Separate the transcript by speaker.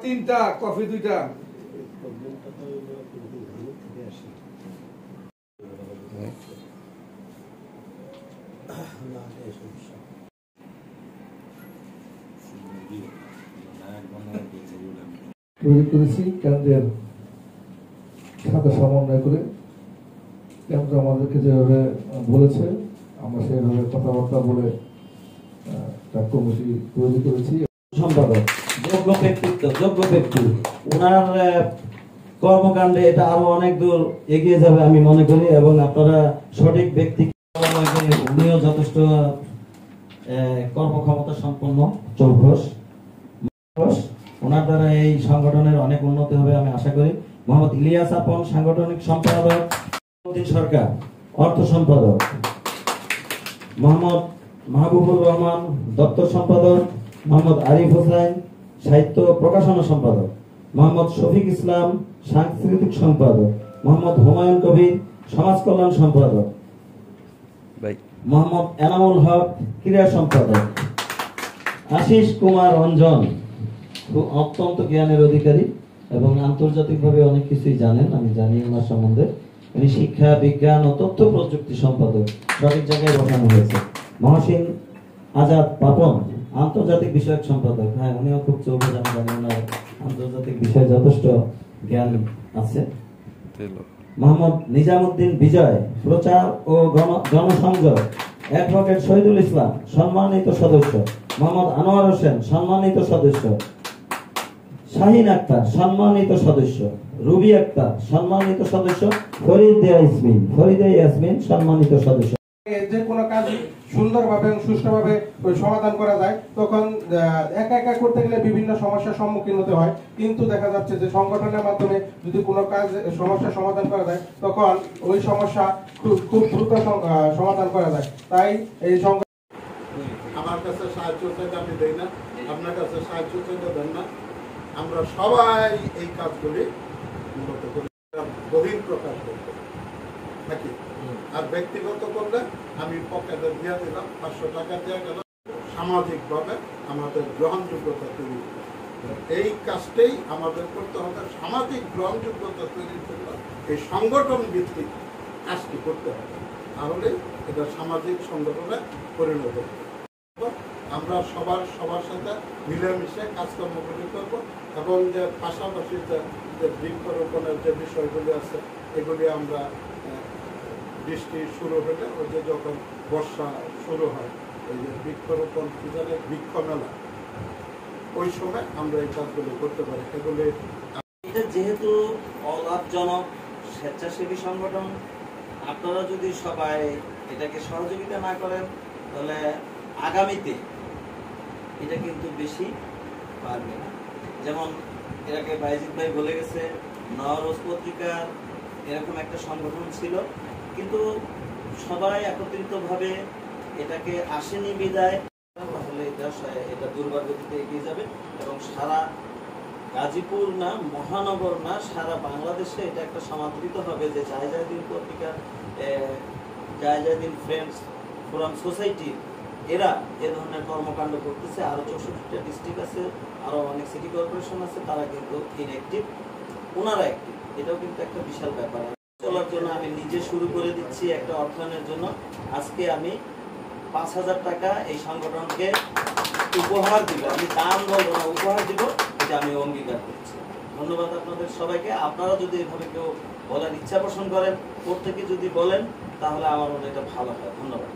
Speaker 1: তিনটা কফি দুইটা
Speaker 2: তৈরি করেছি কেন্দ্রের সাথে সমন্বয় করে। কেন্দ্র আমাদেরকে যেভাবে বলেছে আমরা সেভাবে কথাবার্তা বলে একটা কমিটি তৈরি করেছি।
Speaker 3: সম্পাদক যোগ্য ব্যক্তিত্ব, যোগ্য ব্যক্তি, ওনার কর্মকাণ্ডে এটা আরো অনেক দূর এগিয়ে যাবে আমি মনে করি। এবং আপনারা সঠিক ব্যক্তি, উনিও যথেষ্ট কর্মক্ষমতা সম্পন্ন, চৌখস, ওনার দ্বারা এই সংগঠনের অনেক উন্নতি হবে আমি আশা করি। মোহাম্মদ ইলিয়াস আপন সাংগঠনিক সম্পাদক, সরকার অর্থ সম্পাদক, মোহাম্মদ মাহবুবুর রহমান দপ্তর সম্পাদক, মোহাম্মদ আরিফ হোসেন সাহিত্য প্রকাশনা সম্পাদক, মোহাম্মদ শফিক ইসলাম সাংস্কৃতিক সম্পাদক, মোহাম্মদ হুমায়ুন কবির সমাজ কল্যাণ সম্পাদক, মোহাম্মদ এনামুল হক ক্রীড়া সম্পাদক, আশিস কুমার রঞ্জন অত্যন্ত জ্ঞানের অধিকারী এবং আন্তর্জাতিকভাবে অনেক কিছুই জানেন, আমি জানি ওনার সম্বন্ধে। উনি শিক্ষা, বিজ্ঞান ও তথ্য প্রযুক্তি সম্পাদক, সঠিক জায়গায় বসানো হয়েছে। মহসিন আজাদ পাপন আন্তর্জাতিক বিষয়ক সম্পাদক, হ্যাঁ উনিও খুব চৌখস, আমি জানি ওনার আন্তর্জাতিক বিষয়ে যথেষ্ট জ্ঞান আছে। মোহাম্মদ নিজামুদ্দিন বিজয় প্রচার ও জনসংযোগ, অ্যাডভোকেট শহীদুল ইসলাম সম্মানিত সদস্য, মোহাম্মদ আনোয়ার হোসেন সম্মানিত সদস্য, শাহিন আক্তার সম্মানিত সদস্য, রুবি আক্তার সম্মানিত সদস্য, ফরিদা ইয়াসমিন সম্মানিত সদস্য।
Speaker 1: যে কোনো কাজ সুন্দরভাবে এবং সুষ্ঠুভাবে সমাধান করা যায়, তখন একা একা করতে গেলে বিভিন্ন সমস্যার সম্মুখীন হতে হয়। কিন্তু দেখা যাচ্ছে যে সংগঠনের মাধ্যমে যদি কোনো কাজ সমস্যা সমাধান করা যায়, তখন ওই সমস্যা খুব দ্রুত সমাধান করা যায়। তাই এই
Speaker 4: আমার কাছে সাহায্য চাইতে আমি দেই না, আপনার কাছে সাহায্য চাইতে দেন না। আমরা সবাই এই কাজগুলি বহির প্রকাশ করতে নাকি, আর ব্যক্তিগত করলে আমি পকেটে দিয়ে দিলাম 500 টাকা দিয়ে গেল। সামাজিকভাবে আমাদের গ্রহণযোগ্যতা তৈরি করতে, এই কাজটাই আমাদের করতে হবে। সামাজিক গ্রহণযোগ্যতা তৈরির জন্য এই সংগঠন ভিত্তিক কাজটি করতে হবে, তাহলে এটা সামাজিক সংগঠনে পরিণত হবে। আমরা সবার সাথে মিলেমিশে কাজকর্মগুলি করব এবং যে পাশাপাশি যে বৃক্ষরোপণের যে বিষয়গুলি আছে এগুলি আমরা বৃষ্টি শুরু হলে ওই যে যখন বর্ষা শুরু হয় ওই যে বৃক্ষরোপণ কি জানে বৃক্ষ মেলা, ওই সময় আমরা এই কাজগুলো করতে পারি। এগুলি
Speaker 3: যেহেতু অলাভজনক স্বেচ্ছাসেবী সংগঠন, আপনারা যদি সবাই এটাকে সহযোগিতা না করেন তাহলে আগামীতে এটা কিন্তু বেশি পারবে না। যেমন এটাকে বাইজিৎ ভাই বলে গেছে, নওরোজ পত্রিকার এরকম একটা সংগঠন ছিল, কিন্তু সবাই একত্রিতভাবে এটাকে আসেনি বিদায়, তাহলে এটা দুর্ভাগ্যতে এগিয়ে যাবে এবং সারা গাজীপুর না, মহানগর না, সারা বাংলাদেশে এটা একটা সমাদৃত হবে যে জায়জাদিন পত্রিকা, জায়জাদিন ফ্রেন্ডস ফোরাম সোসাইটি, এরা এ ধরনের কর্মকাণ্ড করতেছে। আরো 64টা ডিস্ট্রিক্ট আছে, আরো অনেক সিটি কর্পোরেশন আছে, তারা কিন্তু ইনঅ্যাক্টিভ, ওনারা অ্যাক্টিভ। এটাও কিন্তু একটা বিশাল ব্যাপার। চলার জন্য আমি নিজে শুরু করে দিচ্ছি একটা অর্থায়নের জন্য। আজকে আমি 5000 টাকা এই সংগঠনকে উপহার দিব, আমি দান বলবো না, উপহার দিব, এটা আমি অঙ্গীকার করছি। ধন্যবাদ আপনাদের সবাইকে। আপনারা যদি এভাবে কেউ বলার ইচ্ছা পোষণ করেন, প্রত্যেকে যদি বলেন, তাহলে আমার মনে এটা ভালো হয়। ধন্যবাদ।